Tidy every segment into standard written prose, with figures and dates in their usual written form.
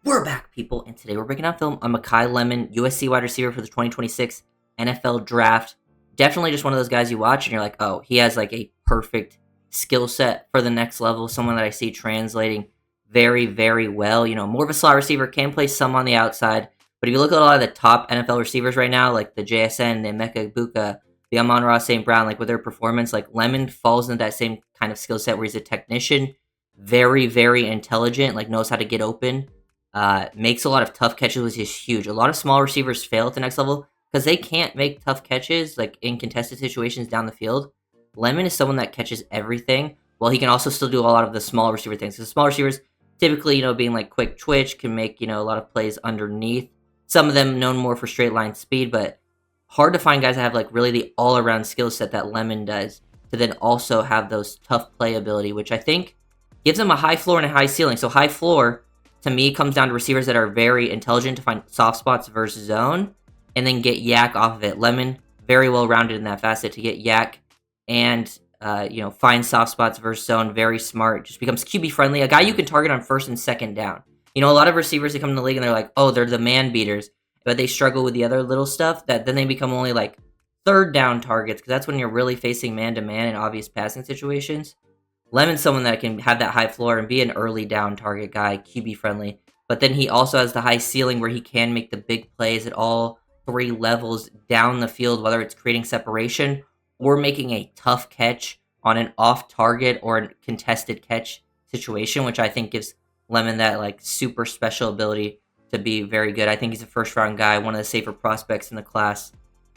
We're back, people, and today we're breaking down film on Makai Lemon, USC wide receiver for the 2026 NFL Draft. Definitely just one of those guys you watch and you're like, oh, he has like a perfect skill set for the next level. Someone that I see translating very, very well. More of a slot receiver, can play some on the outside. But if you look at a lot of the top NFL receivers right now, like the JSN, the Emeka Buka, the Amon-Ra St. Brown, like with their performance, like Lemon falls into that same kind of skill set where he's a technician, very, very intelligent, like knows how to get open, makes a lot of tough catches, which is huge. A lot of small receivers fail at the next level because they can't make tough catches like in contested situations down the field. Lemon is someone that catches everything, while he can also still do a lot of the small receiver things. Because small receivers, typically, being like quick twitch, can make a lot of plays underneath. Some of them known more for straight line speed, but hard to find guys that have like really the all around skill set that Lemon does to then also have those tough playability, which I think gives them a high floor and a high ceiling. So high floor to me comes down to receivers that are very intelligent to find soft spots versus zone and then get yak off of it. Lemon, very well rounded in that facet to get yak and find soft spots versus zone. Very smart. Just becomes QB friendly. A guy you can target on first and second down. A lot of receivers that come in the league and they're like, oh, they're the man beaters, but they struggle with the other little stuff that then they become only like third down targets, because that's when you're really facing man to man in obvious passing situations. Lemon's someone that can have that high floor and be an early down target guy, QB friendly. But then he also has the high ceiling where he can make the big plays at all three levels down the field, whether it's creating separation or making a tough catch on an off target or a contested catch situation, which I think gives Lemon that like super special ability to be very good. I think he's a first round guy, one of the safer prospects in the class.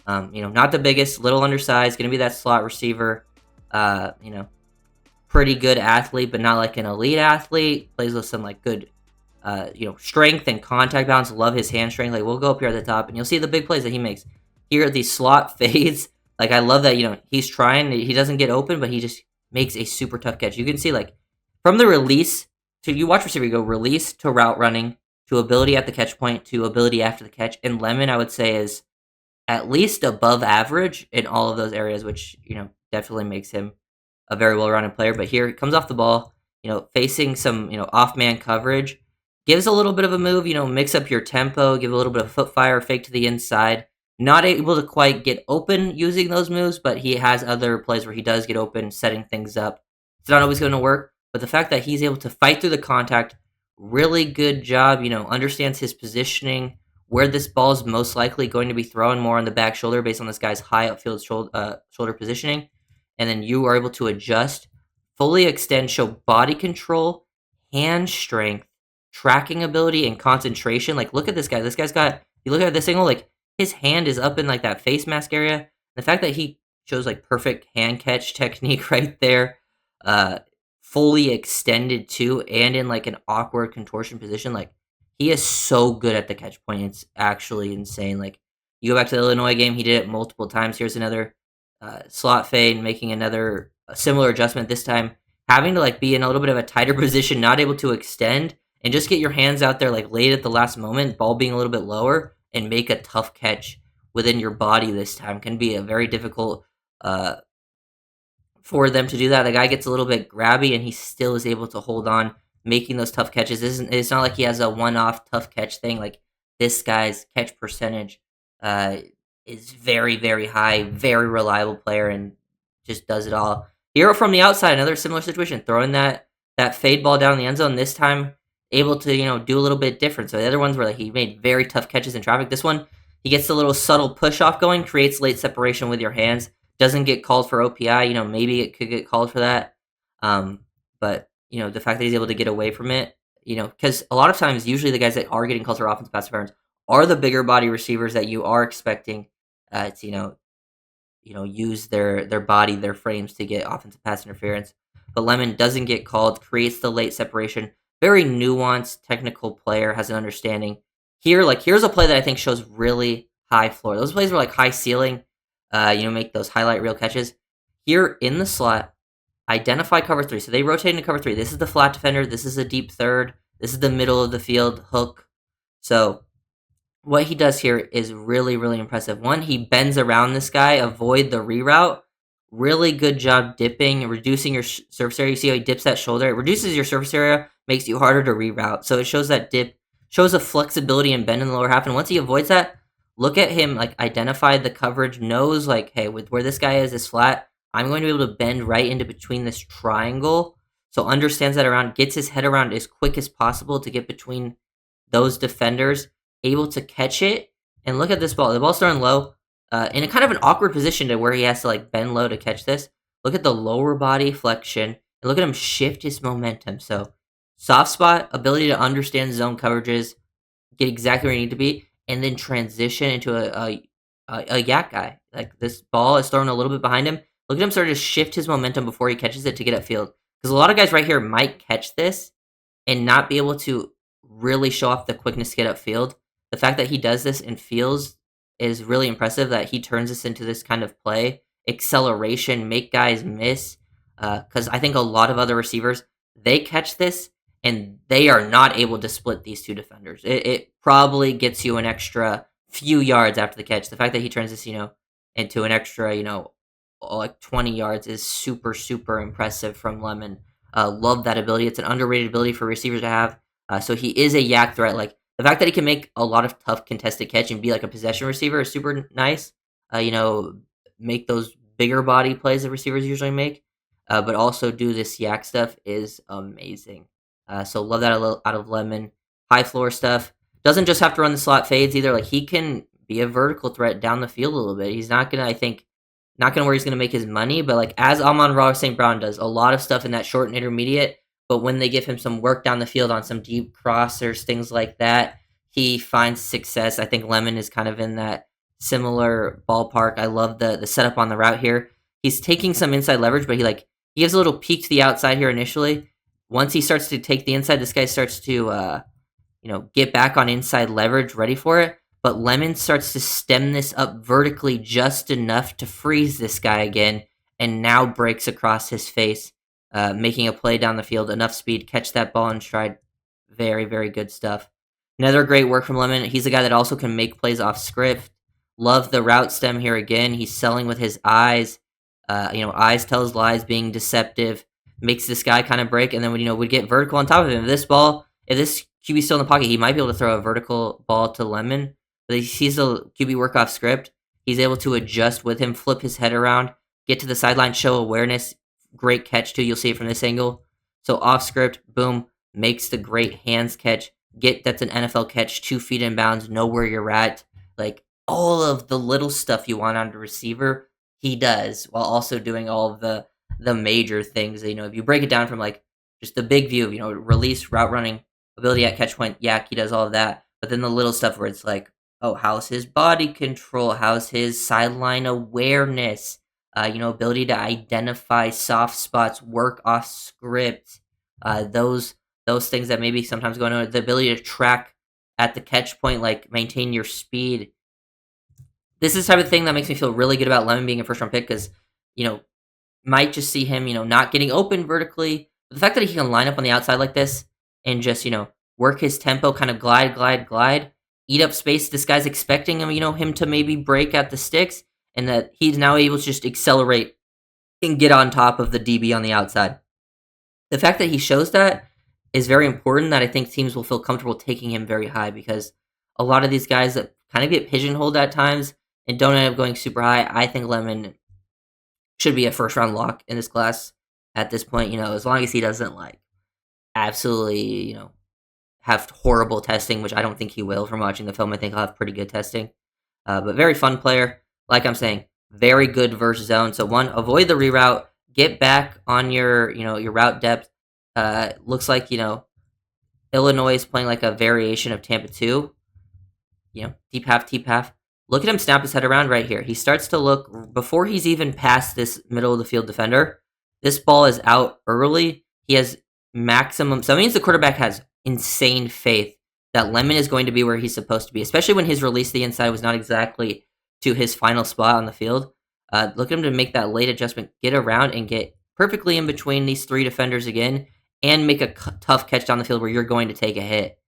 Not the biggest, little undersized, going to be that slot receiver. Pretty good athlete, but not like an elite athlete. Plays with some like good, strength and contact balance. Love his hand strength. Like we'll go up here at the top, and you'll see the big plays that he makes. Here at these slot fades, like I love that. He's trying. He doesn't get open, but he just makes a super tough catch. You can see like from the release to you watch receiver go release to route running to ability at the catch point to ability after the catch. And Lemon, I would say, is at least above average in all of those areas, which definitely makes him a very well-rounded player. But here, he comes off the ball, facing some, off-man coverage, gives a little bit of a move, mix up your tempo, give a little bit of foot fire, fake to the inside. Not able to quite get open using those moves, but he has other plays where he does get open, setting things up. It's not always going to work, but the fact that he's able to fight through the contact, really good job, understands his positioning, where this ball is most likely going to be thrown more on the back shoulder based on this guy's high upfield shoulder positioning. And then you are able to adjust, fully extend, show body control, hand strength, tracking ability, and concentration. Like, look at this guy. This guy's got, you look at this angle, like, his hand is up in, like, that face mask area. The fact that he shows, like, perfect hand catch technique right there, fully extended too, and in, like, an awkward contortion position. Like, he is so good at the catch point. It's actually insane. Like, you go back to the Illinois game, he did it multiple times. Here's another slot fade, making another similar adjustment this time, having to like be in a little bit of a tighter position, not able to extend and just get your hands out there like late at the last moment, ball being a little bit lower, and make a tough catch within your body this time can be a very difficult for them to do that. The guy gets a little bit grabby and he still is able to hold on, making those tough catches. It's not like he has a one-off tough catch thing. Like this guy's catch percentage is very, very high, very reliable player, and just does it all. Hero from the outside, another similar situation, throwing that fade ball down the end zone. This time, able to do a little bit different. So the other ones were like he made very tough catches in traffic. This one, he gets a little subtle push off going, creates late separation with your hands. Doesn't get called for OPI. Maybe it could get called for that. But the fact that he's able to get away from it, because a lot of times, usually the guys that are getting called for offensive pass interference are the bigger body receivers that you are expecting to use their body, their frames to get offensive pass interference. But Lemon doesn't get called, creates the late separation. Very nuanced, technical player, has an understanding. Here's a play that I think shows really high floor. Those plays were like high ceiling, make those highlight reel catches. Here in the slot, identify cover three. So they rotate into cover three. This is the flat defender. This is a deep third. This is the middle of the field, hook. So what he does here is really, really impressive. One, he bends around this guy, avoid the reroute. Really good job dipping and reducing your surface area. You see how he dips that shoulder? It reduces your surface area, makes you harder to reroute. So it shows that dip shows a flexibility and bend in the lower half. And once he avoids that, look at him like identify the coverage, knows like, hey, with where this guy is flat, I'm going to be able to bend right into between this triangle. So understands that around, gets his head around as quick as possible to get between those defenders, able to catch it. And look at this ball. The ball's thrown low, in a kind of an awkward position to where he has to like bend low to catch this. Look at the lower body flexion, and look at him shift his momentum. So soft spot, ability to understand zone coverages, get exactly where you need to be, and then transition into a yak guy. Like this ball is thrown a little bit behind him. Look at him sort of shift his momentum before he catches it to get upfield. Because a lot of guys right here might catch this and not be able to really show off the quickness to get upfield. The fact that he does this and feels is really impressive. That he turns this into this kind of play, acceleration, make guys miss. Because I think a lot of other receivers, they catch this and they are not able to split these two defenders. It probably gets you an extra few yards after the catch. The fact that he turns this, into an extra, like 20 yards is super, super impressive from Lemon. Love that ability. It's an underrated ability for receivers to have. So he is a yak threat. Like the fact that he can make a lot of tough contested catch and be like a possession receiver is super nice. Make those bigger body plays that receivers usually make. But also do this yak stuff is amazing. So love that out of Lemon. High floor stuff. Doesn't just have to run the slot fades either. Like he can be a vertical threat down the field a little bit. He's not gonna, I think, not gonna where he's gonna make his money, but like as Amon-Ra St. Brown does, a lot of stuff in that short and intermediate. But when they give him some work down the field on some deep crossers, things like that, he finds success. I think Lemon is kind of in that similar ballpark. I love the setup on the route here. He's taking some inside leverage, but he gives a little peek to the outside here initially. Once he starts to take the inside, this guy starts to get back on inside leverage, ready for it. But Lemon starts to stem this up vertically just enough to freeze this guy again, and now breaks across his face, making a play down the field, enough speed, catch that ball in stride. Very, very good stuff. Another great work from Lemon. He's a guy that also can make plays off script. Love the route stem here again. He's selling with his eyes. Eyes tells lies, being deceptive, makes this guy kind of break, and then would get vertical on top of him. If this QB's still in the pocket, he might be able to throw a vertical ball to Lemon. But he sees the QB work off script. He's able to adjust with him, flip his head around, get to the sideline, show awareness. Great catch too. You'll see it from this angle. So off script, boom, makes the great hands catch. That's an NFL catch, 2 feet in bounds, know where you're at. Like all of the little stuff you want on the receiver, he does, while also doing all of the major things. If you break it down from like just the big view, release, route running, ability at catch point, yak, he does all of that. But then the little stuff where it's like, oh, how's his body control? How's his sideline awareness? Ability to identify soft spots, work off script. Those things that maybe sometimes go on. The ability to track at the catch point, like maintain your speed. This is the type of thing that makes me feel really good about Lemon being a first round pick because, might just see him, not getting open vertically. But the fact that he can line up on the outside like this and just, work his tempo, kind of glide, eat up space. This guy's expecting him, him to maybe break at the sticks, and that he's now able to just accelerate and get on top of the DB on the outside. The fact that he shows that is very important, that I think teams will feel comfortable taking him very high, because a lot of these guys that kind of get pigeonholed at times and don't end up going super high, I think Lemon should be a first round lock in this class at this point, as long as he doesn't absolutely, have horrible testing, which I don't think he will. From watching the film, I think he'll have pretty good testing. But very fun player. Like I'm saying, very good versus zone. So one, avoid the reroute, get back on your, your route depth. Looks like, Illinois is playing like a variation of Tampa 2. Deep half. Look at him snap his head around right here. He starts to look, before he's even past this middle of the field defender, this ball is out early. He has maximum, so that means the quarterback has insane faith that Lemon is going to be where he's supposed to be, especially when his release to the inside was not exactly to his final spot on the field. Look at him to make that late adjustment, get around and get perfectly in between these 3 defenders again, and make a tough catch down the field where you're going to take a hit.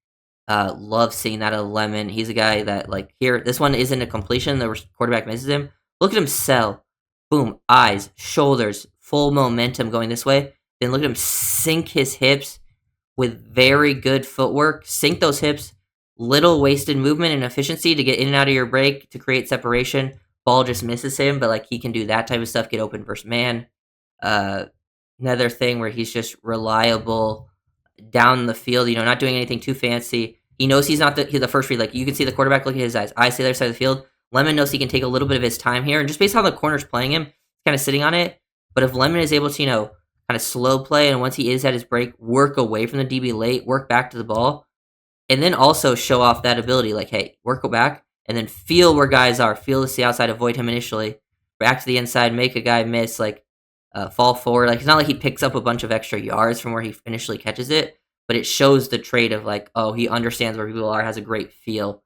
Love seeing that out of Lemon. He's a guy that, here, this one isn't a completion. The quarterback misses him. Look at him sell. Boom, eyes, shoulders, full momentum going this way. Then look at him sink his hips with very good footwork. Sink those hips, little wasted movement and efficiency to get in and out of your break to create separation. Ball just misses him, but like he can do that type of stuff, get open versus man. Uh, Another thing where he's just reliable down the field, not doing anything too fancy. He knows he's not the first read. Like you can see the quarterback look at his eyes. I see the other side of the field. Lemon knows he can take a little bit of his time here, and just based on the corner's playing him, kind of sitting on it. But if Lemon is able to, kind of slow play, and once he is at his break, work away from the DB late, work back to the ball, and then also show off that ability, like, hey, work back, and then feel where guys are, feel to the outside, avoid him initially, back to the inside, make a guy miss, like, fall forward. Like, it's not like he picks up a bunch of extra yards from where he initially catches it, but it shows the trait of, like, oh, he understands where people are, has a great feel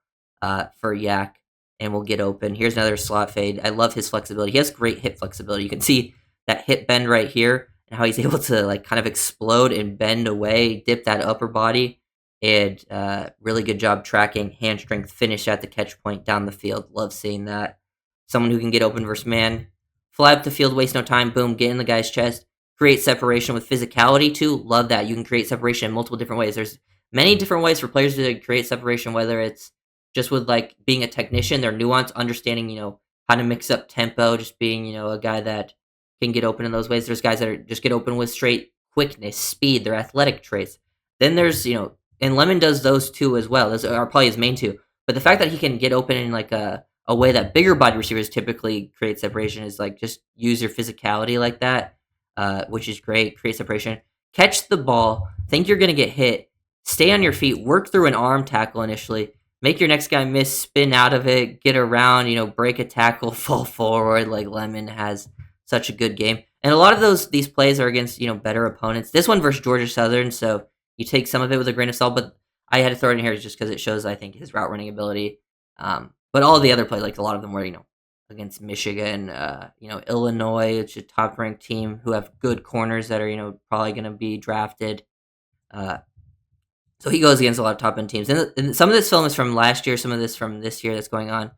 for Yak, and will get open. Here's another slot fade. I love his flexibility. He has great hip flexibility. You can see that hip bend right here, and how he's able to, like, kind of explode and bend away, dip that upper body, and really good job tracking, hand strength, finish at the catch point down the field. Love seeing that. Someone who can get open versus man. Fly up the field, waste no time, boom, get in the guy's chest. Create separation with physicality too. Love that. You can create separation in multiple different ways. There's many different ways for players to create separation, whether it's just with like being a technician, their nuance, understanding, how to mix up tempo, just being, a guy that can get open in those ways. There's guys that are just get open with straight quickness, speed, their athletic traits. Then there's, and Lemon does those two as well. Those are probably his main two. But the fact that he can get open in like a way that bigger body receivers typically create separation is like just use your physicality like that, which is great. Create separation. Catch the ball. Think you're going to get hit. Stay on your feet. Work through an arm tackle initially. Make your next guy miss. Spin out of it. Get around. Break a tackle. Fall forward. Like Lemon has such a good game. And a lot of these plays are against better opponents. This one versus Georgia Southern, so you take some of it with a grain of salt, but I had to throw it in here just because it shows, I think, his route running ability. But all the other plays, like a lot of them were, against Michigan, Illinois, which is a top-ranked team who have good corners that are, probably going to be drafted. So he goes against a lot of top-end teams. And some of this film is from last year, some of this from this year that's going on.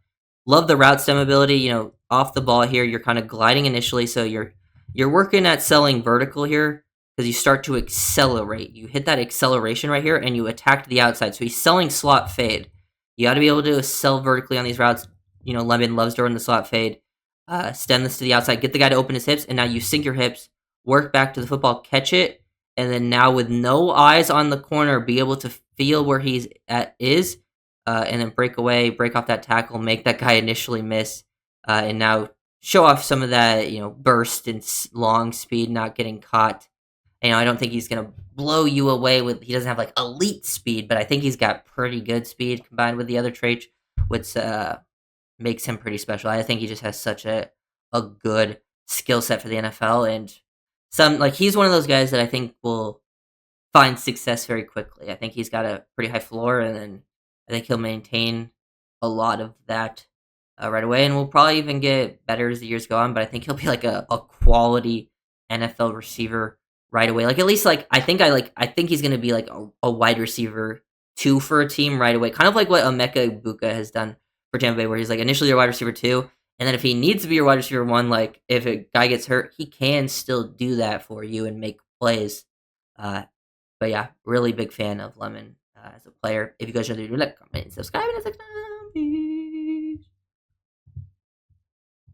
Love the route stem ability, off the ball here. You're kind of gliding initially, so you're working at selling vertical here, because you start to accelerate. You hit that acceleration right here, and you attack the outside. So he's selling slot fade. You got to be able to sell vertically on these routes. Lemon loves during the slot fade. Stem this to the outside. Get the guy to open his hips, and now you sink your hips. Work back to the football. Catch it. And then now with no eyes on the corner, be able to feel where he's is. And then break away. Break off that tackle. Make that guy initially miss. And now show off some of that, burst and long speed, not getting caught. I don't think he's going to blow you away with, he doesn't have like elite speed, but I think he's got pretty good speed combined with the other traits, which makes him pretty special. I think he just has such a good skill set for the NFL, and he's one of those guys that I think will find success very quickly. I think he's got a pretty high floor, and then I think he'll maintain a lot of that right away, and we'll probably even get better as the years go on, but I think he'll be like a quality NFL receiver right away. Like at least I think he's gonna be like a wide receiver 2 for a team right away. Kind of like what Emeka Ibuka has done for Tampa Bay, where he's like initially your wide receiver 2, and then if he needs to be your wide receiver 1, like if a guy gets hurt, he can still do that for you and make plays. But yeah, really big fan of Lemon as a player. If you guys are new, like, comment, subscribe, and